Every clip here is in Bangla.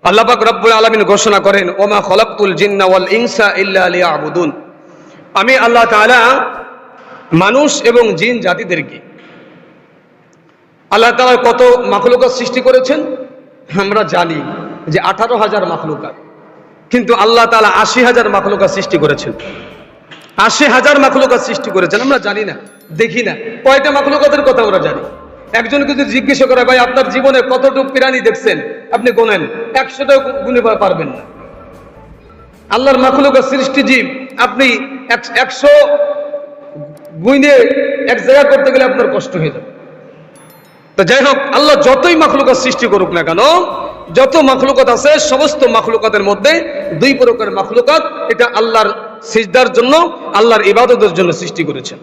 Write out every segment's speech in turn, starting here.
আল্লাহ পাক রব্বুল আলামিন ঘোষণা করেন, ওমা খলাকতুল জিন্না ওয়াল ইনসা ইল্লা লিয়াবুদুন। আমি আল্লাহ তাআলা মানুষ এবং জিন জাতিদেরকে, আল্লাহ তাআলা কত মাখলুকাত সৃষ্টি করেছেন আমরা জানি যে 18,000 মাখলুকাত, কিন্তু আল্লাহ তাআলা 80,000 মাখলুকাত সৃষ্টি করেছেন। 80,000 মাখলুকাত সৃষ্টি করেছেন, আমরা জানি না, দেখি না। কয়টা মাখলুকাতের কথা আমরা জানি? একজনকে যদি জিজ্ঞেস করে, ভাই আপনার জীবনে কতটুকু প্রাণী দেখছেন, আপনি গোনেন, 100টাও গুনে পারবেন না। আল্লাহর মাখলুকাত সৃষ্টি জীব, আপনি 100 গুনে এক জায়গা করতে গেলে আপনার কষ্ট হয়ে যাবে। তো যাই হোক, আল্লাহ যতই মাখলুকাত সৃষ্টি করুক না কেন, যত মাখলুকাত আছে সমস্ত মাখলুকাতের মধ্যে দুই প্রকার মাখলুকাত, এটা আল্লাহর সিজদার জন্য, আল্লাহর ইবাদতের জন্য সৃষ্টি করেছেন,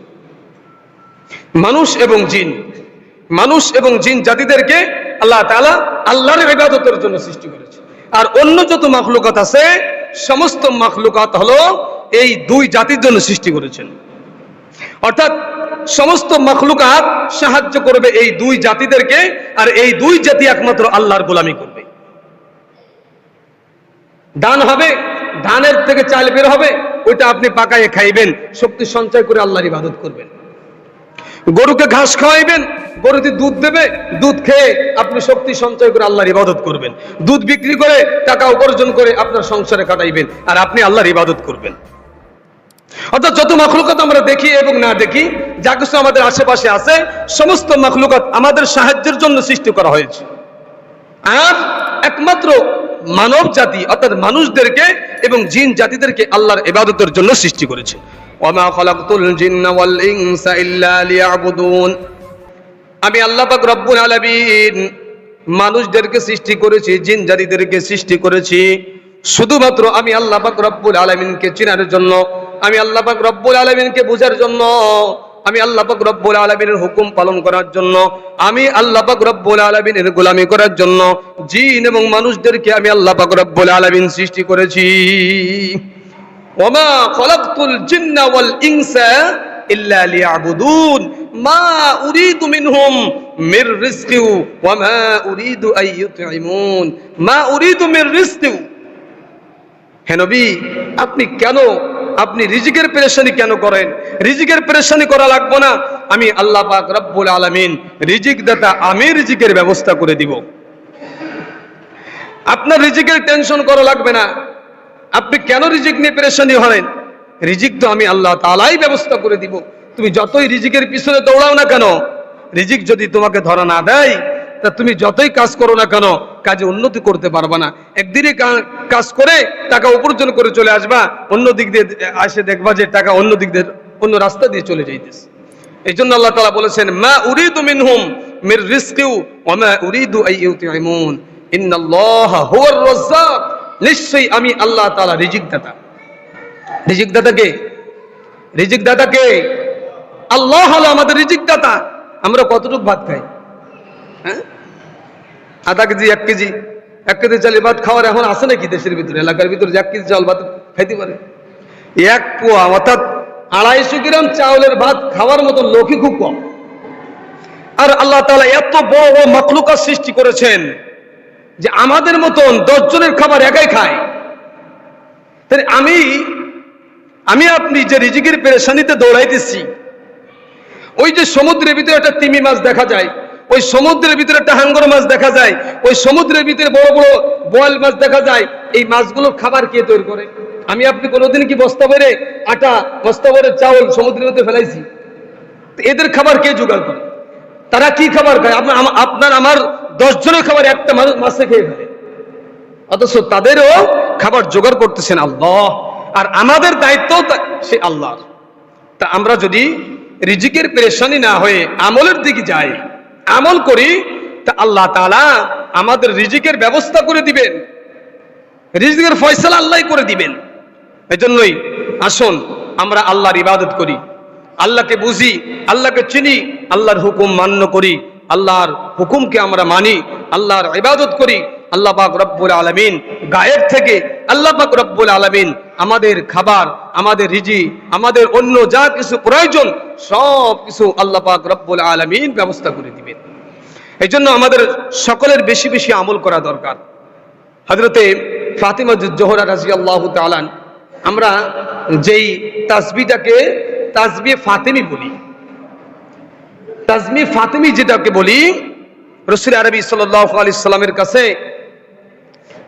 মানুষ এবং জিন। মানুষ এবং জিন জাতিদেরকে আল্লাহ তাআলা আল্লাহর ইবাদতের জন্য সৃষ্টি করেছে। আর অন্য যত মাখলুকাত আছে সমস্ত মাখলুকাত হলো এই দুই জাতির জন্য সৃষ্টি করেছেন। অর্থাৎ সমস্ত মাখলুকাত সাহায্য করবে এই দুই জাতিদেরকে, আর এই দুই জাতি একমাত্র আল্লাহর গোলামি করবে। ধান হবে, ধানের থেকে চাল বের হবে, ওইটা আপনি পাকায়ে খাইবেন, শক্তি সঞ্চয় করে আল্লাহর ইবাদত করবেন। গরুকে ঘাস খাওয়াইবেন, গরুতে দুধ দেবে, দুধ খেয়ে আপনি শক্তি সঞ্চয় করে আল্লাহর ইবাদত করবেন। দুধ বিক্রি করে টাকা উপার্জন করে আপনার সংসারে কাটাইবেন, আর আপনি আল্লাহর ইবাদত করবেন। অর্থাৎ যত মাখলুকাত আমরা দেখি এবং না দেখি, যা কিছু আমাদের আশেপাশে আছে, সমস্ত মাখলুকাত আমাদের সাহায্যের জন্য সৃষ্টি করা হয়েছে। আর একমাত্র মানব জাতি অর্থাৎ মানুষদেরকে এবং জিন জাতিদেরকে আল্লাহর ইবাদতের জন্য সৃষ্টি করেছে। ওমা খলাকতুল জিন্না ওয়াল ইনসা ইল্লা লিয়াবুদুন। আমি আল্লাহ পাক রব্বুল আলামিন মানুষদেরকে সৃষ্টি করেছি, জিন জাতিদেরকে সৃষ্টি করেছি শুধুমাত্র আমি আল্লাহ পাক রব্বুল আলামিনকে চেনার জন্য, আমি আল্লাহ পাক রব্বুল আলামিনকে বোঝার জন্য, আমি আল্লাহ পাক রব্বুল আলামিনের হুকুম পালন করার জন্য, আমি আল্লাহ পাক রব্বুল আলামিনের গোলামি করার জন্য জিন এবং মানুষদেরকে আমি আল্লাহ পাক রব্বুল আলামিন সৃষ্টি করেছি। ওমা খলাকতুল জিন্না ওয়াল ইনসা ইল্লা লিয়াবুদুন মা উরিদু মিনহুম মির রিজকি ওয়া মা উরিদু আন ইউতঈমুন মা উরিদু মির রিজকি। হে নবী, আপনি রিজিকের পেরেশানি কেন করেন? রিজিকের পেরেশানি করা লাগবে না, আমি আল্লাহ পাক রব্বুল আলামিন রিজিক দাতা, আমি রিজিকের ব্যবস্থা করে দিব। আপনার রিজিকের টেনশন করা লাগবে না। আপনি কেন রিজিক নিয়ে পেরেশানি হলেন? রিজিক তো আমি আল্লাহ তাআলাই ব্যবস্থা করে দিব। তুমি যতই রিজিকের পিছনে দৌড়াও না কেন, রিজিক যদি তোমাকে ধরা না দেয়, তা তুমি যতই কাজ করো না কেন, কাজে উন্নতি করতে পারবা না। একদিনে কাজ করে টাকা উপার্জন করে চলে আসবা, অন্য দিক দিয়ে আসে দেখবা যে টাকা অন্য দিক দিয়ে, অন্য রাস্তা দিয়ে চলে যাইতেছে। এই জন্য আল্লাহ তাআলা বলেছেন, মা উরিদু মিনহুম মির রিজকি ওয়া মা উরিদু আন ইউতঈমুন ইন্নাল্লাহা হুয়ার রাজ্জাক। নিশ্চয়ই আমি আল্লাহ তাআলা রিজিক দাতা। রিজিক দাতাকে, রিজিক দাতাকে আল্লাহ হলো আমাদের রিজিক দাতা। আমরা কতটুকু ভাত খাই? হ্যাঁ, আধা কেজি, 1 কেজি, 1 কেজি চালের ভাত খাওয়ার এখন আছে নাকি দেশের ভিতরে, এলাকার ভিতরে 1 কেজি চাল ভাত খাইতে পারে? 1 পোয়া অর্থাৎ 250 গ্রাম চাউলের ভাত খাওয়ার মতো লোকই খুব কম। আর আল্লাহ তাআলা এত বড় বড় মাখলুকাত সৃষ্টি করেছেন যে আমাদের মতন 10 জনের খাবার একাই খায়। তাই আমি আপনি যে রিজিকের পেরেশানিতে দৌড়াইতেছি, ওই যে সমুদ্রের ভিতরে একটা তিমি মাছ দেখা যায়, ওই সমুদ্রের ভিতরে একটা হাঙ্গর মাছ দেখা যায়, ওই সমুদ্রের ভিতরে বড় বড় বোয়াল মাছ দেখা যায়। এই মাছগুলোর খাবার কে তৈরি করে? আমি আপনি কোনোদিন কি বস্তা ভরে আটা, বস্তা ভরে চাউল সমুদ্রের মধ্যে ফেলাইছি? এদের খাবার কে জোগাড় করে? তারা কি খাবার খায়? আপনার আমার 10 জনের খাবার একটা মাছে খেয়ে ফেলে, অথচ তাদেরও খাবার জোগাড় করতেছেন আল্লাহ। আর আমাদের দায়িত্ব সে আল্লাহর। তা আমরা যদি রিজিকের পেরেশানি না হয়ে আমলের দিকে যাই, আমল করি, তা আল্লাহ তাআলা আমাদের রিজিকের ব্যবস্থা করে দিবেন, রিজিকের ফয়সালা আল্লাহই করে দিবেন। এজন্যই আসুন আমরা আল্লাহর ইবাদত করি, আল্লাহকে বুঝি, আল্লাহকে চিনি, আল্লাহর হুকুম মান্য করি, আল্লাহর হুকুমকে আমরা মানি, আল্লাহর ইবাদত করি। আল্লাহ পাক রব্বুল আলামিন গায়েব থেকে, আল্লাহ পাক রব্বুল আলামিন আমাদের খাবার, আমাদের রিজি, আমাদের অন্য যা কিছু প্রয়োজন সব কিছু আল্লাহ পাক রব্বুল আলামিন ব্যবস্থা করে দিবেন। এই জন্য আমাদের সকলের বেশি বেশি আমল করা দরকার। হযরতে ফাতিমা জোহরা রাদিয়াল্লাহু তাআলা, আমরা যেই তাসবিহটাকে তাসবিহ ফাতিমি বলি, তাসবিহ ফাতিমি যেটাকে বলি, রাসূল আরবি সাল্লাল্লাহু আলাইহি সাল্লামের কাছে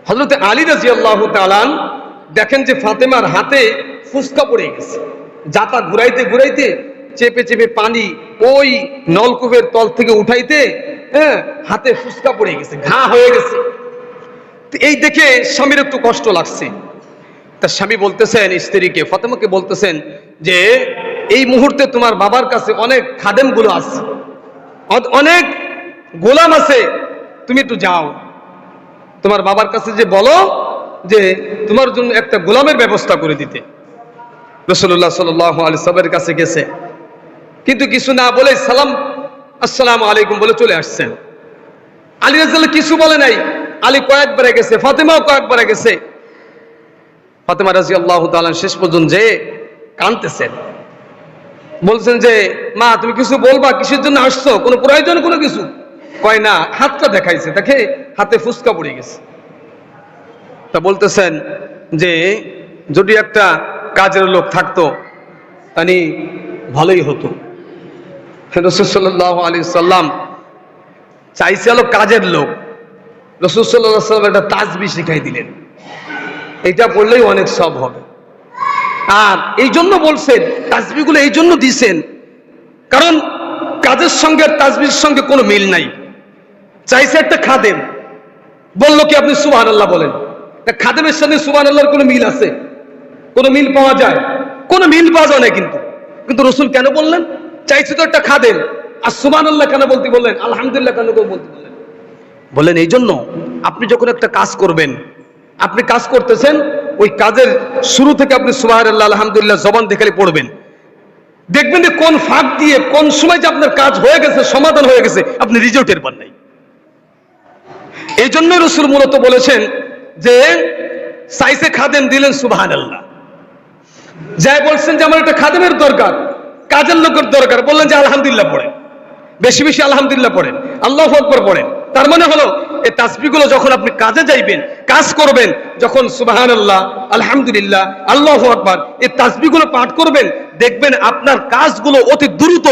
হযরতে আলী রাদিয়াল্লাহু তাআলা দেখেন যে ফাতেমার হাতে ফুসকা পড়ে গেছে, জাতা ঘুরাইতে ঘুরাইতে চেপে চেপে পানি ওই নলকূপের তল থেকে উঠাইতে হাতে ফুসকা পড়ে গেছে, ঘা হয়ে গেছে। এই দেখে স্বামীর একটু কষ্ট লাগছে। তার স্বামী বলতেছেন স্ত্রীকে, ফাতেমাকে বলতেছেন যে এই মুহূর্তে তোমার বাবার কাছে অনেক খাদেমগুলো আছে, অনেক গোলাম আছে, তুমি একটু যাও, তোমার বাবার কাছে যে বলো যে তোমার জন্য একটা গোলামের ব্যবস্থা করে দিতে। রাসূলুল্লাহ সাল্লাল্লাহু আলাইহি ওয়াসাল্লামের কাছে গেছে, কিন্তু কিছু না বলে সালাম আসসালামু আলাইকুম বলে চলে আসছেন। আলী রাদিয়াল্লাহু কিছু বলে নাই। আলী কয়েকবারে গেছে, ফাতেমাও কয়েকবারে গেছে। ফাতেমা রাদিয়াল্লাহু তাআলা শেষ পর্যন্ত যে কাঁদতেছেন, বলছেন যে মা তুমি কিছু বলবা, কিসের জন্য আসছো, কোনো প্রয়োজন কোনো কিছু? কয় না, হাতটা দেখাইছে, দেখে হাতে ফুসকা পড়ে গেছে। তা বলতেছেন যে যদি একটা কাজের লোক থাকতো তানি ভালোই হতো। রাসূল সাল্লাল্লাহু আলাইহি সাল্লাম চাইছিল কাজের লোক। রাসূল সাল্লাল্লাহু আলাইহি সাল্লাম একটা তাসবিহ শিখাই দিলেন, এটা পড়লেই অনেক সব হবে। আর এই জন্য বলছেন, তাসবিহগুলো এই জন্য দিয়েছেন কারণ কাজের সঙ্গে তাসবিহের সঙ্গে কোনো মিল নাই। চাইছে একটা খাদেম, বললো কি আপনি সুবহানাল্লাহ বলেন, খাদেমের সঙ্গে সুবহানাল্লাহর কোনো মিল আছে? কোনো মিল পাওয়া যায়? কোনো মিল পাওয়া যায় না। কিন্তু রাসূল কেন বললেন? চাইছে তো একটা খাদেম, আর সুবহানাল্লাহ কেন বলতে বললেন, আলহামদুলিল্লাহ কেন বলতে বললেন? বলেন এই জন্য আপনি যখন একটা কাজ করবেন, আপনি কাজ করতেছেন, ওই কাজের শুরু থেকে আপনি সুবহানাল্লাহ আলহামদুলিল্লাহ জবান দেখালে পড়বেন, দেখবেন যে কোন ফাঁক দিয়ে কোন সময় যে আপনার কাজ হয়ে গেছে, সমাধান হয়ে গেছে, আপনি রিজেও টের পান নাই। এই জন্য রাসূল মূলত বলেছেন যে চাইছে খাদেম, দিলেন সুবহানাল্লাহ। যাই বলছেন যে আমার একটা খাদেমের দরকার, কাজের লোকের দরকার, বললেন যে আলহামদুলিল্লাহ পড়েন, বেশি বেশি আলহামদুলিল্লাহ পড়েন, আল্লাহু আকবার পড়েন। তার মানে হলো এই তাসবিহগুলো যখন আপনি কাজে যাইবেন, কাজ করবেন, যখন সুবহানাল্লাহ আলহামদুলিল্লাহ আল্লাহু আকবার এই তাসবিহগুলো পাঠ করবেন, দেখবেন আপনার কাজগুলো অতি দ্রুত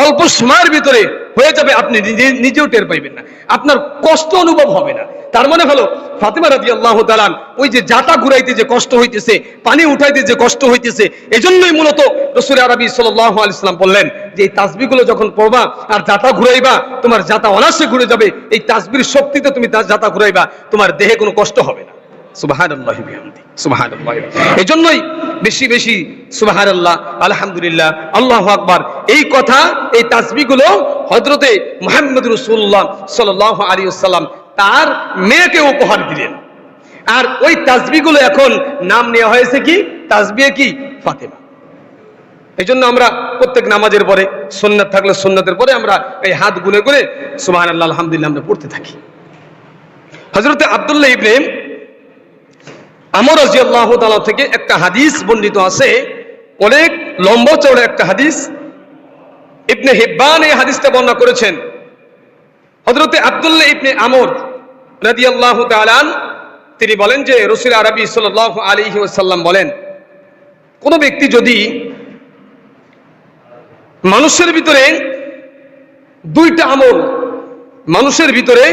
অল্প সময়ের ভিতরে হয়ে যাবে, আপনি নিজেও টের পাইবেন না, আপনার কষ্ট অনুভব হবে না। তার মানে হলো ফাতিমা রাদিয়াল্লাহু তাআলা ওই যে জাতা ঘুরাইতে যে কষ্ট হইতেছে, পানি উঠাইতে যে কষ্ট হইতেছে, এজন্যই মূলত রাসূল আরবি সাল্লাল্লাহু আলাইহি সাল্লাম বললেন যে এই তাসবিহগুলো যখন পড়বা আর জাতা ঘুরাইবা, তোমার জাতা অনায়াসে ঘুরে যাবে। এই তাসবিহর শক্তিতে তুমি জাতা ঘুরাইবা, তোমার দেহে কোনো কষ্ট হবে না। সুবহানাল্লাহি বিহামদি, সুবহানাল্লাহ। এজন্যই বেশি বেশি সুবহানাল্লাহ আলহামদুলিল্লাহ আল্লাহু আকবার এই কথা, এই তাসবিহগুলো হযরতে মুহাম্মদ রাসূলুল্লাহ সাল্লাল্লাহু আলাইহি ওয়াসাল্লাম তার মেয়েকে উপহার দিলেন। আর ওই তাসবিহগুলো এখন নাম নেওয়া হয়েছে কি, তাসবিহ কি ফাতেমা। এই জন্য আমরা প্রত্যেক নামাজের পরে, সুন্নাত থাকলে সুন্নাতের পরে আমরা এই হাত গুনে করে সুবহানাল্লাহ আলহামদুলিল্লাহ আমরা পড়তে থাকি। হযরতে আব্দুল্লাহ ইবনে আমর রাদিয়াল্লাহু তাআলা থেকে একটা হাদিস বর্ণিত আছে, অনেক লম্বা চওড়া একটা হাদিস। ইবনে হিব্বান এই হাদিসটা বর্ণনা করেছেন। হযরতে আব্দুল্লাহ ইবনে আমর রাদিয়াল্লাহু তাআলা তিনি বলেন যে রাসূল আরবি সাল্লাল্লাহু আলাইহি ওয়াসাল্লাম বলেন, কোন ব্যক্তি যদি মানুষের ভিতরে দুইটা আমল, মানুষের ভিতরে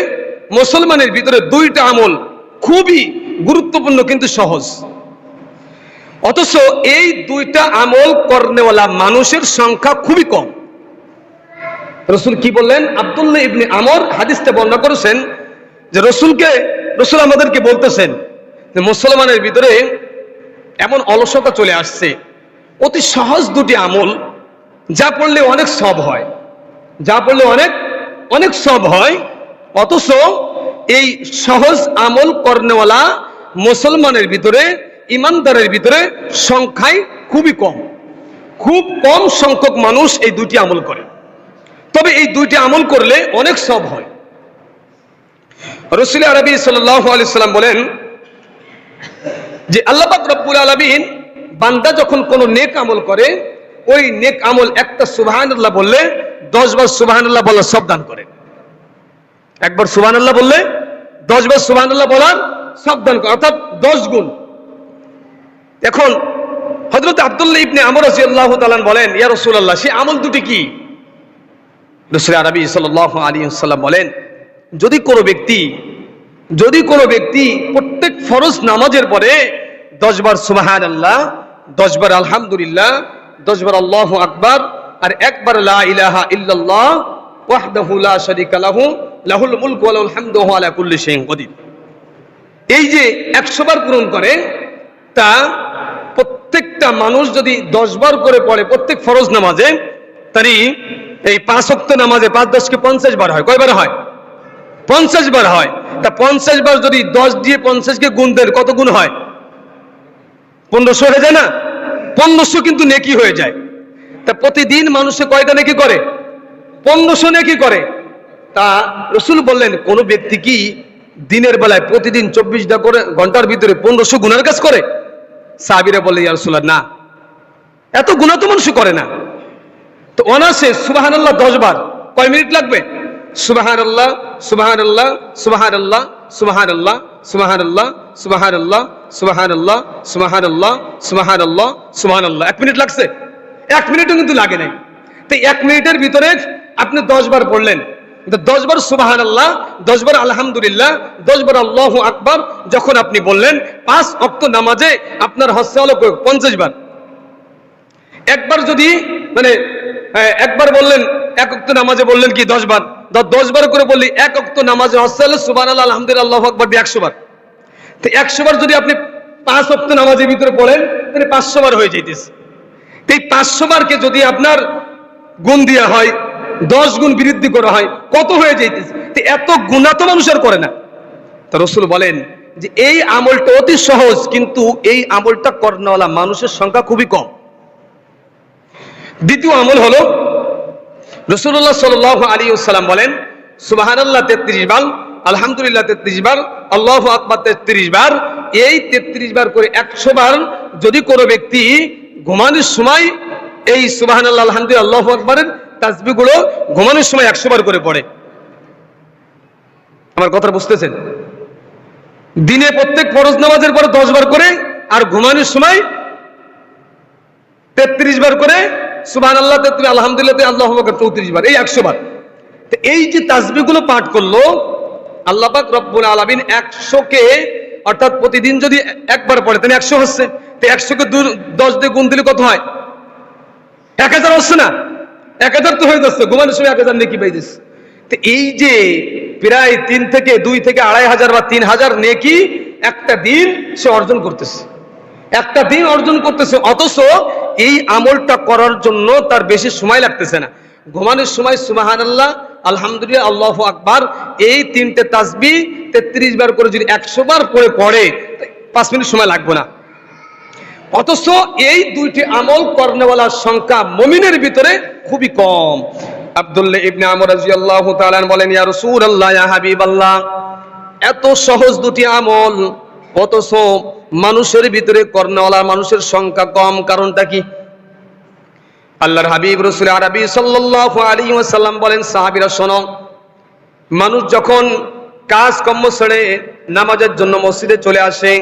মুসলমানের ভিতরে দুইটা আমল খুবই গুরুত্বপূর্ণ কিন্তু সহজ, অথচ এই দুইটা আমল করনেওয়ালা মানুষের সংখ্যা খুবই কম। রাসূল কি বললেন? আব্দুল্লাহ ইবনে আমর হাদিসটা বর্ণনা করেছেন যে রাসূল আমাদেরকে বলতেছেন যে মুসলমানের ভিতরে এমন অলসতা চলে আসছে, অতি সহজ দুটি আমল যা পড়লে অনেক সব হয়, যা পড়লে অনেক অনেক সব হয়, অথচ এই সহজ আমল করনেওয়ালা মুসলমানের ভিতরে, ইমানদারের ভিতরে সংখ্যায় খুবই কম, খুব কম সংখ্যক মানুষ এই দুটি আমল করে। তবে এই দুইটি আমল করলে অনেক সব হয়। রাসূল আরবি সাল্লাল্লাহু আলাইহি সাল্লাম বলেন যে আল্লাহ পাক রব্বুল আলামিন বান্দা যখন কোনো নেক আমল করে, ওই নেক আমল একটা সুবহানাল্লাহ বললে 10 বার সুবহানাল্লাহ বলার সব দান করেন। একবার সুবহানাল্লাহ বললে 10 বার সুবহানাল্লাহ বলার সাবধান করা, অর্থাৎ 10 গুণ। এখন হযরত আব্দুল্লাহ ইবনে আমর রাদিয়াল্লাহু তাআলা বলেন, ইয়া রাসূলুল্লাহ, সেই আমল দুটি কি? রাসূল আরবি সাল্লাল্লাহু আলাইহি ওয়াসাল্লাম বলেন, যদি কোনো ব্যক্তি প্রত্যেক ফরজ নামাজের পরে 10 বার সুবহানাল্লাহ, 10 বার আলহামদুলিল্লাহ, 10 বার আল্লাহু আকবার, আর একবার লা ইলাহা ইল্লাল্লাহ ওয়াহদাহু লা শারীকা লাহু লাহুল মুলকু ওয়া লাহুল হামদু ওয়া হুয়া আলা কুল্লি শাইইন কাদির, এই যে 100 বার পূরণ করে, তা প্রত্যেকটা মানুষ যদি 10 বার করে পড়ে প্রত্যেক ফরজ নামাজে, তারই এই 5 ওয়াক্ত নামাজে 5 10 কে 50 বার হয়। কয়বার হয়? 50 বার হয়। তা 50 বার যদি 10 দিয়ে 50 কে গুণ দেন, কত গুণ হয়? 1500 হয়ে যায় না? 1500 কিন্তু নেকি হয়ে যায়। তা প্রতিদিন মানুষে কয়টা নেকি করে? 1500 নেকি করে। তা রাসূল বললেন, কোন ব্যক্তি কি দিনের বেলায় প্রতিদিন 24টা করে ঘন্টার ভিতরে 1500 গুনার কাজ করে? সাহাবীরা বললেন, ইয়া রাসূলুল্লাহ, না, এত গুনাহ তো মানুষ করে না। তো অনাসে সুবহানাল্লাহ 10 বার কয় মিনিট লাগবে? সুবহানাল্লাহ সুবহানাল্লাহ সুবহানাল্লাহ সুবহানাল্লাহ সুবহানাল্লাহ সুবহানাল্লাহ সুবহানাল্লাহ সুবহানাল্লাহ সুবহানাল্লাহ সুবহানাল্লাহ 1 মিনিট লাগছে? 1 মিনিটও কিন্তু লাগে নাই। তো 1 মিনিটের ভিতরে আপনি 10 বার পড়লেন, 10 বার সুবহানাল্লাহ, 10 বার আলহামদুলিল্লাহ, 10 বার আল্লাহু আকবার যখন আপনি বললেন, 5 ওয়াক্ত নামাজে আপনার হচ্ছে হলো 50 বার। একবার যদি মানে একবার বললেন, 1 ওয়াক্ত নামাজে বললেন কি 10 বার, 10 বার করে বললি 1 ওয়াক্ত নামাজে হচ্ছে হলো সুবহানাল্লাহ আলহামদুলিল্লাহ আল্লাহু আকবার দিয়ে 100 বার। তো 100 বার যদি আপনি 5 ওয়াক্ত নামাজের ভিতরে পড়েন, তাহলে 500 বার হয়ে যাইতেছে। এই 500 বারকে যদি আপনার গুণ দেওয়া হয়, 10 গুণ বৃদ্ধি করা হয়, কত হয়ে যাইতেছে? তো এত গুনাহ তো মানুষ আর করে না। তো রাসূল বলেন যে এই আমলটা অতি সহজ, কিন্তু এই আমলটা করানোওয়ালা মানুষের সংখ্যা খুবই কম। দ্বিতীয় আমল হলো, রাসূলুল্লাহ সাল্লাল্লাহু আলাইহি ওয়াসাল্লাম বলেন, সুবহানাল্লাহ 33 বার, আলহামদুলিল্লাহ 33 বার, আল্লাহু আকবার 33 বার। এই 33 বার করে 100 বার যদি কোনো ব্যক্তি ঘুমানোর সময় এই সুবহানাল্লাহ আলহামদুলিল্লাহ আল্লাহু আকবারের তাসবিহগুলো ঘুমানোর সময় 100 বার করে পড়ে, আমার কথা বুঝতেছেন? দিনে প্রত্যেক ফরজ নামাজের পরে 10 বার করে, আর ঘুমানোর সময় 33 বার করে সুবহানাল্লাহ 33, আলহামদুলিল্লাহ আল্লাহু আকবার 34 বার, এই 100 বার। তো এই যে তাসবিহগুলো পাঠ করলো, আল্লাহ পাক রব্বুল আলামিন 100 কে, অর্থাৎ প্রতিদিন যদি একবার পড়ে তাহলে 100 হচ্ছে। তো 100 কে 10 দিয়ে গুণ দিলে কত হয়? 1000 হচ্ছে না? 1000 তো হয়ে যাচ্ছে, ঘুমানোর সময় 1000 নেকি পাইতেছে। তো এই যে প্রায় 2 থেকে 2.5 হাজার বা 3000 নেকি একটা দিন সে অর্জন করতেছে, একটা দিন অর্জন করতেছে। অথচ এই আমলটা করার জন্য তার বেশি সময় লাগতেছে না। ঘুমানোর সময় সুবহানাল্লাহ আলহামদুলিল্লাহ আল্লাহু আকবার এই 3টে তাসবিহ 33 বার করে যদি 100 বার পড়ে 5 মিনিট সময় লাগবে না। অথচ এই 2টি আমল করনেওয়ালার সংখ্যা মুমিনের ভিতরে খুবই কম। আব্দুল্লাহ ইবনে আমর রাদিয়াল্লাহু তাআলা বলেন, ইয়া রাসূলুল্লাহ, ইয়া হাবিবাল্লাহ, এত সহজ 2টি আমল, অথচ মানুষের ভিতরে করনেওয়ালা মানুষের সংখ্যা কম। কারণটা কি? আল্লাহর হাবিব রাসূল আরবি সাল্লাল্লাহু আলাইহি ওয়াসাল্লাম বলেন, সাহাবীরা শোনো, মানুষ যখন কাজ কর্ম ছেড়ে নামাজের জন্য মসজিদে চলে আসে,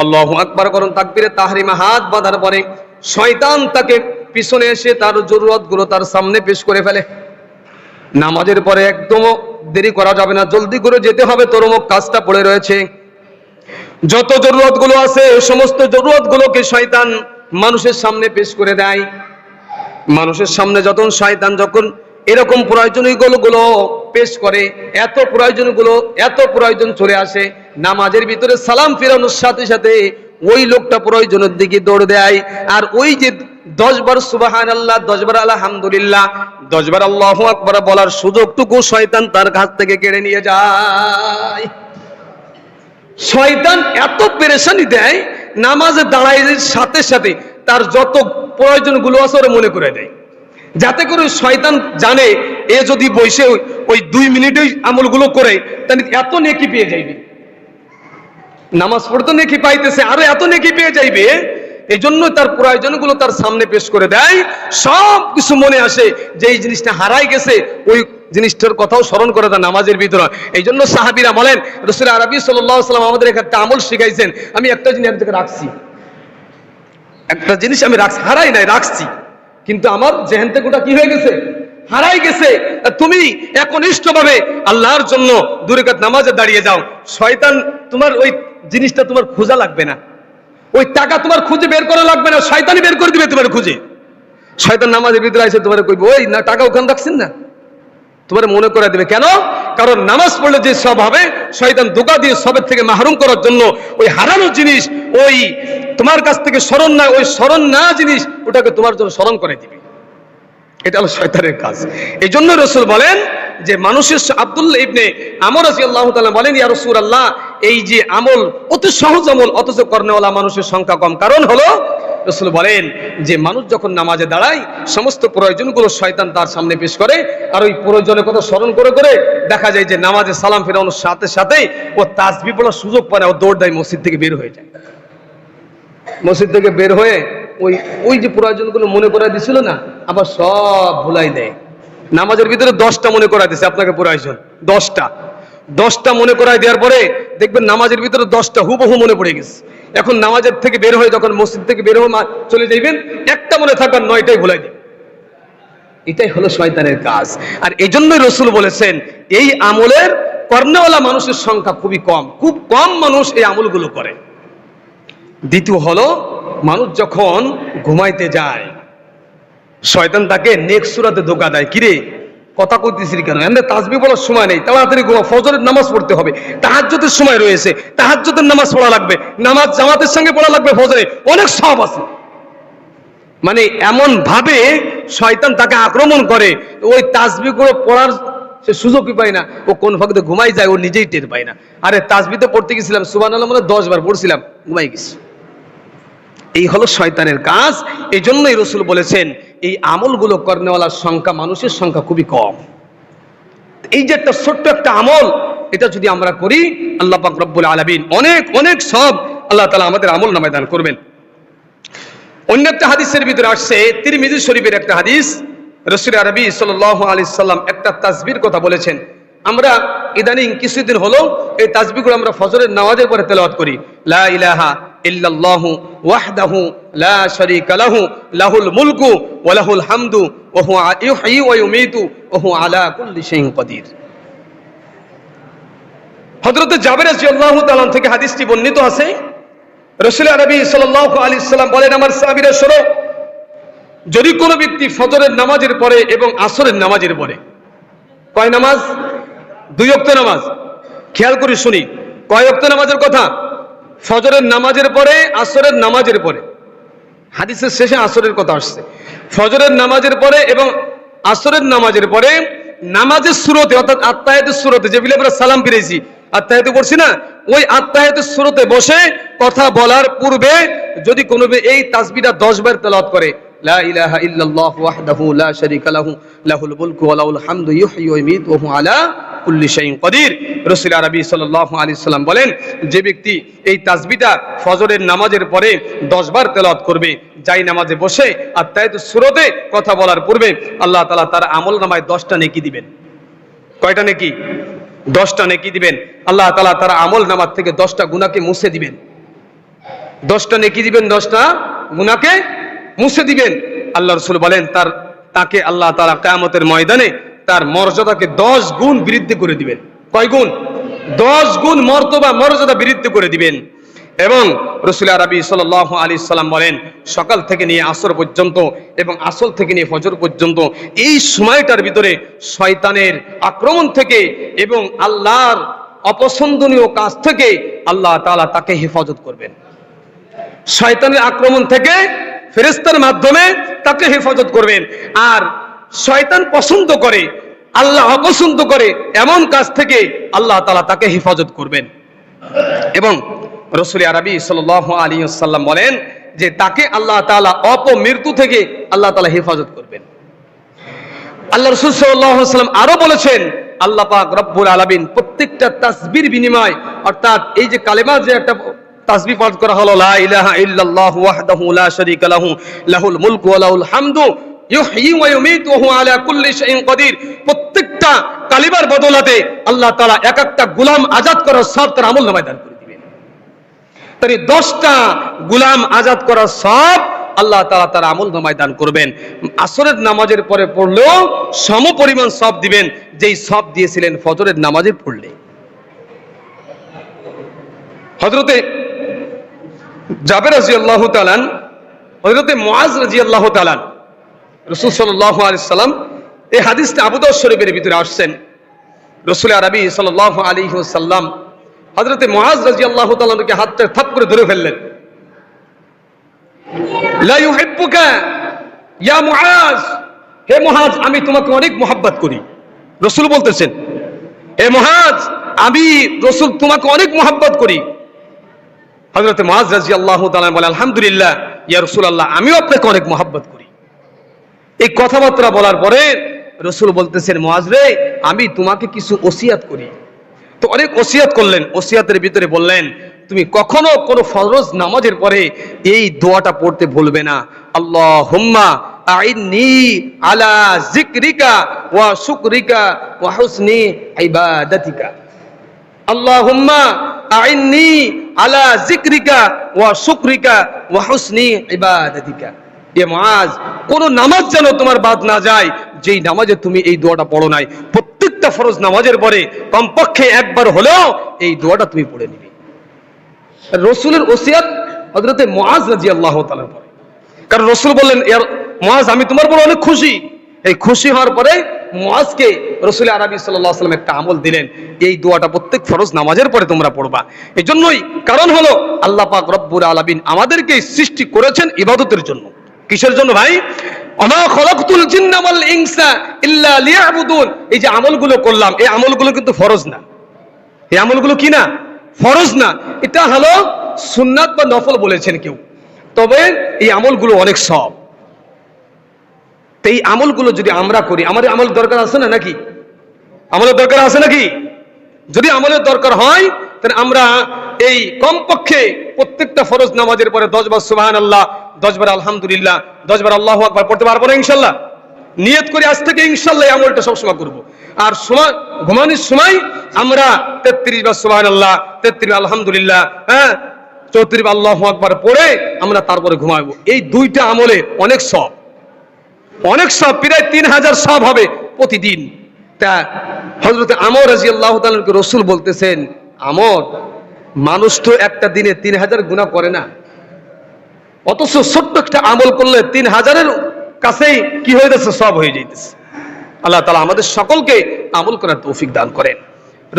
আল্লাহু আকবার করুন, তাকবীরে তাহরিমা হাত বাঁধার পরে শয়তান তাকে পিছনে এসে তার জরুরতগুলো তার সামনে পেশ করে ফেলে। নামাজের পরে একদম দেরি করা যাবে না, জলদি করে যেতে হবে, তোর অমুক কাজটা পড়ে রয়েছে। যত জরুরতগুলো আছে সমস্ত জরুরতগুলোকে শয়তান মানুষের সামনে পেশ করে দেয়। মানুষের সামনে যখন শয়তান এরকম প্রয়োজনীয়গুলো পেশ করে, এত প্রয়োজন চলে আসে, নামাজের ভিতরে সালাম ফেরানোর সাথে সাথে ওই লোকটা প্রয়োজনের দিকে দৌড় দেয়। আর ওই যে 10 বার সুবহানাল্লাহ, 10 বার আলহামদুলিল্লাহ, 10 বার আল্লাহু আকবার বলার সুযোগটুকু শয়তান তার কাছ থেকে কেড়ে নিয়ে যায়। শয়তান এত পেরেশানি দেয়, নামাজে দাঁড়ানোর সাথে সাথে তার যত প্রয়োজনগুলো আছে ওরা মনে করে দেয়, যাতে করে শয়তান জানে এ যদি বসে ওই 2 মিনিটেই আমলগুলো করে তাহলে এত নেকি পেয়ে যাইবে, নামাজ পড়তে নেকি পাইতেছে, আরো এত নেকি পেয়ে যাইবে। এই জন্য তার প্রয়োজনগুলো তার সামনে পেশ করে দেয়। সব কিছু মনে আসে যে এই জিনিসটা হারাই গেছে, ওই জিনিসটার কথাও স্মরণ করে দেয় নামাজের ভিতরে। এই জন্য সাহাবীরা বলেন রাসূল আরবি সাল্লাল্লাহু আলাইহি ওয়াসাল্লাম আমাদের একটা আমল শিখাইছেন, আমি একটা জিনিস এক জায়গায় রাখছি, একটা জিনিস আমি রাখছি, হারাই নাই, রাখছি, কিন্তু আমার জেহেন থেকে ওটা কি হয়ে গেছে, হারাই গেছে। তুমি একনিষ্ঠভাবে আল্লাহর জন্য 2 রাকাত নামাজে দাঁড়িয়ে যাও, শয়তান তোমার ওই জিনিসটা তোমার খোঁজা লাগবে না, ওই টাকা তোমার খুঁজে বের করা লাগবে না, শয়তানই বের করে দিবে তোমার খুঁজে। শয়তান নামাজের ভিতরে এসে তোমার কইবে ওই না টাকা ওখানে রাখছেন না, তোমার মনে করে দিবে। কেন? কারণ নামাজ পড়লে যে সব হবে, শয়তান ধোঁকা দিয়ে সবের থেকে মাহরুম করার জন্য ওই হারানো জিনিস, ওই তোমার কাছ থেকে স্মরণ না, ওই স্মরণ না জিনিস ওটাকে তোমার জন্য স্মরণ করে দিবে। এটা হলো শয়তানের কাজ। এই জন্য রাসূল বলেন যে মানুষের, আব্দুল্লাহ ইবনে আমর রাদিয়াল্লাহু তাআলা বলেন, ইয়া রাসূলুল্লাহ, এই যে আমল অতি সহজ আমল, অথচ কর্নেওয়ালা মানুষের সংখ্যা কম, কারণ হলো, রাসূল বলেন যে মানুষ যখন নামাজে দাঁড়ায় সমস্ত প্রয়োজনগুলো শয়তান তার সামনে পেশ করে, আর ওই প্রয়োজনের কথা স্মরণ করে করে দেখা যায় যে নামাজে সালাম ফেরানোর সাথে সাথে ও তাসবিহ পড়ার সুযোগ পায় না, ও দৌড় দেয়, মসজিদ থেকে বের হয়ে যায়। মসজিদ থেকে বের হয়ে ওই যে প্রয়োজনগুলো মনে করাই দিছিল না, আবার সব ভুলাই দেয়। নামাজের ভিতরে 10টা মনে করাই দিছে আপনাকে প্রয়োজন, 10টা মনে করাই দেওয়ার পরে দেখবেন নামাজের ভিতরে 10টা হুবহু মনে পড়ে গেছে। এখন নামাজের থেকে বের হয়ে যখন মসজিদ থেকে বের হয়ে চলে যাইবেন, একটা মনে থাকার 9টাই ভুলাই দিবেন। এটাই হলো শয়তানের কাজ। আর এই জন্যই রাসূল বলেছেন এই আমলের কর্নেওয়ালা মানুষের সংখ্যা খুবই কম, খুব কম মানুষ এই আমলগুলো করে। দ্বিতীয় হলো, মানুষ যখন ঘুমাইতে যায় শয়তান তাকে নেক্সট সূরাতে ধোঁকা দেয়, কিরে কথা কইতেছিস কেন, এমনি তাসবিহ পড়ার সময় নেই, তাড়াতাড়ি ঘুমা, ফজরের নামাজ পড়তে হবে, তাহাজ্জুদের সময় রয়েছে, তাহাজ্জুদের নামাজ পড়া লাগবে, নামাজ জামাতের সঙ্গে পড়া লাগবে, ফজরে অনেক সওয়াব আছে। মানে এমন ভাবে শয়তান তাকে আক্রমণ করে, ওই তাসবিহগুলো পড়ার সে সুযোগই পায় না, ও কোন ফাঁকে ঘুমাই যায় ও নিজেই টের পায় না। আরে তাসবিহ তো পড়তে গেছিলাম, সুবহানাল্লাহ মানে 10 বার পড়ছিলাম, ঘুমাই গেছি। এই হলো শয়তানের কাজ। এই জন্যই রাসূল বলেছেন এই আমলগুলো কর্নেওয়ালার সংখ্যা, মানুষের সংখ্যা খুবই কম। এই যে একটা ছোট্ট একটা আমল, এটা যদি আমরা করি আল্লাহ পাক রব্বুল আলামিন অনেক অনেক সব আল্লাহ তাআলা আমাদের আমল নামায় দান করবেন। অন্য একটা হাদিসের ভিতরে আসছে, তিরমিজি শরীফের একটা হাদিস, রাসূল আরবি সাল্লাল্লাহু আলাইহি সাল্লাম একটা তাসবিহর কথা বলেছেন। আমরা ইদানিং কিছুদিন হলো এই তাসবিহগুলো আমরা ফজরের নামাজের পরে তেলাওয়াত করি, লা ইলাহা ইল্লাল্লাহু ওয়াহদাহু লা শারীকা লাহু লাহুল মুলকু ওয়া লাহুল হামদু ওয়া হুয়া ইউহয়ি ওয়া ইউমীতু ওয়া হুয়া আলা কুল্লি শাইইন কাদির। হযরত জাবের রাদিয়াল্লাহু তাআলা থেকে হাদিসটি বর্ণিত আছে, রাসূল আরবি সাল্লাল্লাহু আলাইহি সাল্লাম বলেন, আমার সাহাবীরা শোনো, যদি কোনো ব্যক্তি ফজরের নামাজের পরে এবং আসরের নামাজের পরে, কয় নামাজ? 2 ওয়াক্ত নামাজ, খেয়াল করে শুনি, কয় ওয়াক্ত নামাজের কথা? ফজরের নামাজের পরে, আসরের নামাজের পরে। হাদিসের শেষে আসরের কথা আসছে। ফজরের নামাজের পরে এবং আসরের নামাজের পরে নামাজের শুরুতে, অর্থাৎ আত্তাহিয়াতুস শুরুতে, যে আমরা সালাম ফিরেছি, আত্তাহিয়াতু করছি না, ওই আত্তাহিয়াতুস শুরুতে বসে কথা বলার পূর্বে যদি কোনো এই তাসবিহটা 10 বার তেলাওয়াত করে, লা ইলাহা ইল্লাল্লাহু ওয়াহদাহু লা শারীকা লাহু লাহুল মুলকু ওয়া লাহুল হামদু ইউহয়ি ওয়া ইউমীতু ওয়া হুয়া আলা কুল্লি শাইইন কাদির। রাসূল আরবি সাল্লাল্লাহু আলাইহি সাল্লাম বলেন, যে ব্যক্তি এই তাসবিহটা ফজরের নামাজের পরে 10 বার তেলাওয়াত করবে, যাই নামাজে বসে আত্তাহিয়াতুস শুরুতে কথা বলার পূর্বে, আল্লাহ তাআলা তার আমলনামায় 10টা নেকি দিবেন। কয়টা নেকি? 10টা নেকি দিবেন। আল্লাহ তাআলা তার আমলনামা থেকে 10টা গুনাহকে মুছে দিবেন। 10টা নেকি দিবেন, 10টা গুনাহকে মুছে দিবেন। আল্লাহ রাসূল বলেন তাকে আল্লাহ তাআলা কিয়ামতের ময়দানে তার মর্যাদাকে 10 গুণ বৃদ্ধি করে দিবেন। কয় গুণ? 10 গুণ মর্যাদা বৃদ্ধি করে দিবেন। এবং রাসূল আরবি সাল্লাল্লাহু আলাইহি সাল্লাম বলেন, সকাল থেকে নিয়ে আসর পর্যন্ত এবং আসর থেকে নিয়ে ফজর পর্যন্ত এই সময়টার ভিতরে শয়তানের আক্রমণ থেকে এবং আল্লাহর অপছন্দনীয় কাজ থেকে আল্লাহ তাআলা তাকে হেফাজত করবেন। শয়তানের আক্রমণ থেকে ফেরেশতার মাধ্যমে তাকে হেফাজত করবেন। আর শয়তান পছন্দ করে, আল্লাহ অপছন্দ করে এমন কাজ থেকে আল্লাহ তাআলা তাকে হেফাজত করবেন। এবং রাসূল আরবি সাল্লাল্লাহু আলাইহি ওয়াসাল্লাম বলেন যে তাকে আল্লাহ তাআলা অপমৃত্যু থেকে আল্লাহ তাআলা হেফাজত করবেন। আল্লাহ রাসূল সাল্লাল্লাহু আলাইহি ওয়াসাল্লাম আরো বলেছেন, আল্লাহ পাক রব্বুল আলামিন প্রত্যেকটা তাসবিহর বিনিময়, অর্থাৎ এই যে কালেমা, যে একটা তাসবিহ পাঠ করা হলো, লা ইলাহা ইল্লাল্লাহু ওয়াহদাহু লা শারীকা লাহু লাহুল মুলকু ওয়া লাহুল হামদু ইউহয়ি ওয়া ইউমীতু ওয়া হুয়া আলা কুল্লি শাইইন কাদির, প্রত্যেকটা একটা কালিমার বদলাতে আল্লাহ তাআলা এক একটা গোলাম আজাদ করার সব তার আমল নামায় দান করে দিবেন। তাই 10টা গোলাম আজাদ করার সব আল্লাহ তাআলা তার আমল নামায় দান করবেন। আসরের নামাজের পরে পড়লেও সম পরিমাণ সব দিবেন যেই সব দিয়েছিলেন ফজরের নামাজে পড়লে। হযরতে জাবের রাদিয়াল্লাহু তাআলা, হযরতে মুআজ রাদিয়াল্লাহু তাআলা, রাসূল সাল্লাল্লাহু আলাইহি সাল্লাম এই হাদিসটা আবু দাউদ শরীফের ভিতরে আসছেন। রাসূল আরবি সাল্লাল্লাহু আলাইহি ওয়াসাল্লাম হযরতে মুআজ রাদিয়াল্লাহু তাআলাকে হাতটা থাপ করে ধরে ফেললেন। লা ইউহিব্বুকা ইয়া মুআজ, হে মুআজ আমি তোমাকে অনেক মহব্বত করি। রাসূল বলতেছেন, হে মুআজ আমি রাসূল তোমাকে অনেক মহব্বত করি। হযরতে মুআজ রাদিয়াল্লাহু তাআলা বলেন, আলহামদুলিল্লাহ ইয়া রাসূলুল্লাহ, আমিও আপনাকে অনেক মহব্বত করি। এই কথাবার্তা বলার পরে রাসূল বলতেছেন, মুআজ রে আমি তোমাকে কিছু ওসিয়াত করি। তো অনেক ওসিয়াত করলেন। ওসিয়াতের ভিতরে বললেন, তুমি কখনো কোনো ফরজ নামাজের পরে এই দোয়াটা পড়তে ভুলবে না, আল্লাহুম্মা আইন্নি আলা যিকরিকা ওয়া শুকরিকা ওয়া হুসনি ইবাদাতিকা। আল্লাহুম্মা আইন্নি আলা যিকরিকা ওয়া শুকরিকা ওয়া হুসনি ইবাদাতিকা। এ মুআজ, কোন নামাজ যেন তোমার বাদ না যায় যেই নামাজে তুমি এই দোয়াটা পড়ো নাই। প্রত্যেকটা ফরজ নামাজের পরে কমপক্ষে একবার হলেও এই দোয়াটা তুমি পড়ে নিবে। রাসূলের ওসিয়াত হযরতে মুআজ রাদিয়াল্লাহু তাআলার পরে, কারণ রাসূল বললেন, ইয়া মুআজ আমি তোমার উপর অনেক খুশি। এই খুশি হওয়ার পরে মুআজকে রাসূল আরবি সাল্লাল্লাহু আলাইহি ওয়াসাল্লাম একটা আমল দিলেন, এই দোয়াটা প্রত্যেক ফরজ নামাজের পরে তোমরা পড়বা। এজন্যই কারণ হলো আল্লাহ পাক রব্বুল আলামিন আমাদেরকে সৃষ্টি করেছেন ইবাদতের জন্য। কিসের জন্য ভাই? ওমা খলাকতুল জিন্না ওয়াল ইনসা ইল্লা লিয়াবুদুন। এই যে আমলগুলো করলাম, এই আমলগুলো কিন্তু ফরজ না। এই আমলগুলো কি না? ফরজ না। এটা হলো সুন্নাত বা নফল বলেছেন কেউ, তবে এই আমলগুলো অনেক সব। তো এই আমলগুলো যদি আমরা করি, আমাদের আমল দরকার আছে না নাকি? আমলের দরকার আছে নাকি? যদি আমলের দরকার হয় তাহলে আমরা এই কমপক্ষে প্রত্যেকটা ফরজ নামাজের পরে 10 বার সুবহানাল্লাহ, 10 বার আলহামদুলিল্লাহ, 10 বার আল্লাহু আকবার পড়তে পারবো না ইনশাআল্লাহ? নিয়ত করি আজ থেকে ইনশাআল্লাহ এই আমলটা সবসময় করব। আর সময় ঘুমানোর সময় আমরা 33 বার সুবহানাল্লাহ, 33 বার আলহামদুলিল্লাহ, 34 বার আল্লাহু আকবার পড়ে আমরা তারপরে ঘুমাবো। এই দুইটা আমলে অনেক সব, অনেক সব, প্রায় 3000 সব হবে প্রতিদিন। তা হযরত আমর রাদিয়াল্লাহু তাআলাকে রাসূল বলতেছেন, আমর মানুষ তো একটা দিনে 3000 গুনাহ করে না, অথচ ছোট্ট একটা আমল করলে 3000-এর কাছেই কি হয়ে যাচ্ছে? সব হয়ে যাইতেছে। আল্লাহ তাআলা আমাদের সকলকে আমল করার তৌফিক দান করেন।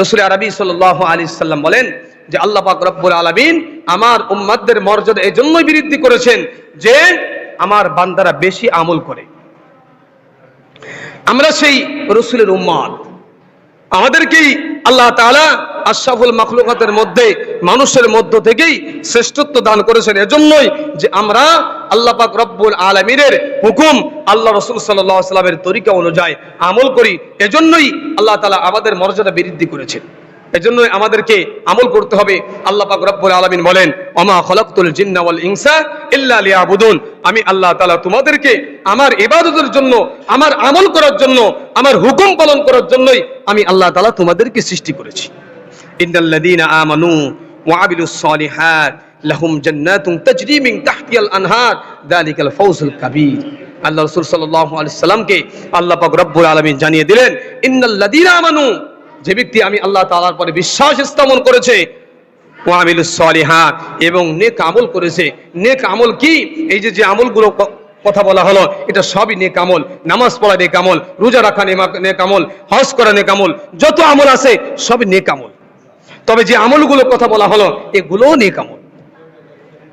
রাসূল আরবি সাল্লাল্লাহু আলাইহি সাল্লাম বলেন যে আল্লাহ পাক রব্বুল আলামিন আমার উম্মতদের মর্যাদা এজন্যই বৃদ্ধি করেছেন যে আমার বান্দারা বেশি আমল করে। আমরা সেই রাসূলের উম্মত, আমাদেরকেই আল্লাহ তাআলা আশরাফুল মাখলুকাতের মধ্যে মানুষের মধ্য থেকেই শ্রেষ্ঠত্ব দান করেছেন। এজন্যই যে আমরা আল্লাহ পাক রব্বুল আলামিনের হুকুম, আল্লাহ রাসূল সাল্লাল্লাহু আলাইহি ওয়াসাল্লামের তরিকা অনুযায়ী আমল করি। এজন্যই আল্লাহ তাআলা আমাদের মর্যাদা বৃদ্ধি করেছেন। এজন্যই আমাদেরকে আমল করতে হবে। আল্লাহ পাক রব্বুল আলামিন বলেন, ওমা খলাকতুল জিন্না ওয়াল ইনসা ইল্লা লিয়াবুদুন। আমি আল্লাহ তাআলা তোমাদেরকে আমার ইবাদতের জন্য, আমার আমল করার জন্য, আমার হুকুম পালন করার জন্যই আমি আল্লাহ তাআলা তোমাদেরকে সৃষ্টি করেছি। ইন্নাল্লাযীনা আমানু ওয়া আমিলুস সালিহাত লাহুম জান্নাতুন তাজরি মিন তাহতিহাল আনহার যালিকাল ফাওজুল কাবীর। আল্লাহ রাসূল সাল্লাল্লাহু আলাইহি সাল্লামকে আল্লাহ পাক রব্বুল আলামিন জানিয়ে দিলেন, ইন্নাল্লাযীনা আমানু, যে ব্যক্তি আমি আল্লাহ তাআলার পরে বিশ্বাস স্থাপন করেছে, ওয়া আমিলুস সালিহাত, এবং নেক আমল করেছে। নেক আমল কি? এই যে আমলগুলো কথা বলা হলো, এটা সবই নেক আমল। নামাজ পড়া নেক আমল, রোজা রাখা নেক আমল, হজ করা নেক আমল, যত আমল আছে সবই নেক আমল। তবে যে আমলগুলো কথা বলা হলো এগুলোও নেক আমল।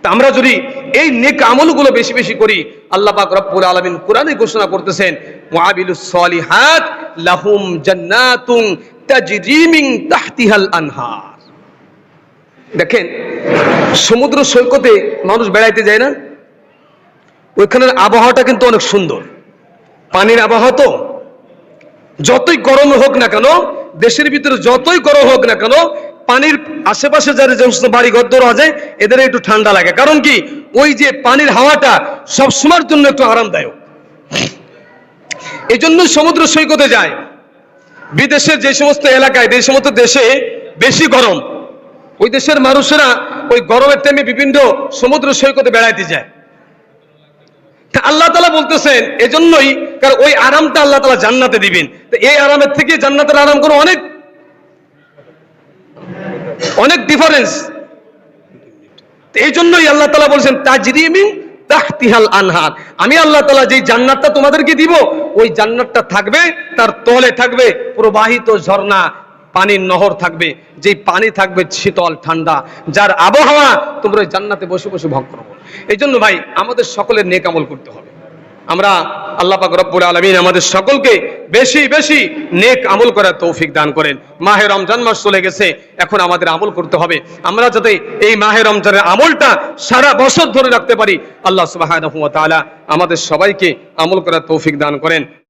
তা আমরা যদি এই নেক আমলগুলো বেশি বেশি করি, আল্লাহ পাক রব্বুল আলামিন কোরআনে ঘোষণা করতেছেন, ওয়া আমিলুস সালিহাত লাহুম জান্নাতুন তাজরি মিন তাহতিহাল আনহার। দেখেন, সমুদ্র সৈকতে মানুষ বেড়াইতে যায় না? ওইখানের আবহাওয়াটা কিন্তু অনেক সুন্দর, পানির আবহাওয়া। তো যতই গরম হোক না কেন, দেশের ভিতরে যতই গরম হোক না কেন, পানির আশেপাশে যারা যে বাড়ি ঘর দৌড় আছে এদের একটু ঠান্ডা লাগে। কারণ কি? ওই যে পানির হাওয়াটা সব সময়ের জন্য একটু আরামদায়ক। এই জন্য সমুদ্র সৈকতে যায়। বিদেশের যে সমস্ত এলাকায়, যে সমস্ত দেশে বেশি গরম, ওই দেশের মানুষেরা ওই গরমের টাইমে বিভিন্ন সমুদ্র সৈকতে বেড়াইতে যায়। আল্লাহ তাআলা বলতেছেন এজন্যই, কারণ ওই আরামটা আল্লাহ তাআলা জান্নাতে দিবেন। তো এই আরামের থেকে জান্নাতের আরাম কোনো অনেক অনেক ডিফারেন্স। এই জন্যই আল্লাহ তাআলা বলছেন তাজরি মিন তাহতিহাল আনহার, আমি আল্লাহ তাআলা যেই জান্নাতটা তোমাদেরকে দিব, ওই জান্নাতটা থাকবে, তার তলে থাকবে প্রবাহিত ঝর্ণা, পানির নহর থাকবে, যেই পানি থাকবে শীতল ঠান্ডা, যার আবহাওয়া তোমরা ওই জান্নাতে বসে বসে ভোগ করবে। এই জন্য ভাই আমাদের সকলের নেক আমল করতে হবে। আমরা আল্লাহ পাক রব্বুল আলামিন আমাদের সকলকে বেশি বেশি নেক আমল করার তৌফিক দান করেন। মাহে রমজান মাস চলে গেছে, এখন আমাদের আমল করতে হবে। আমরা যাতে এই মাহে রমজানের আমলটা সারা বছর ধরে রাখতে পারি, আল্লাহ সুবহানাহু ওয়া তাআলা আমাদের সবাইকে আমল করার তৌফিক দান করেন।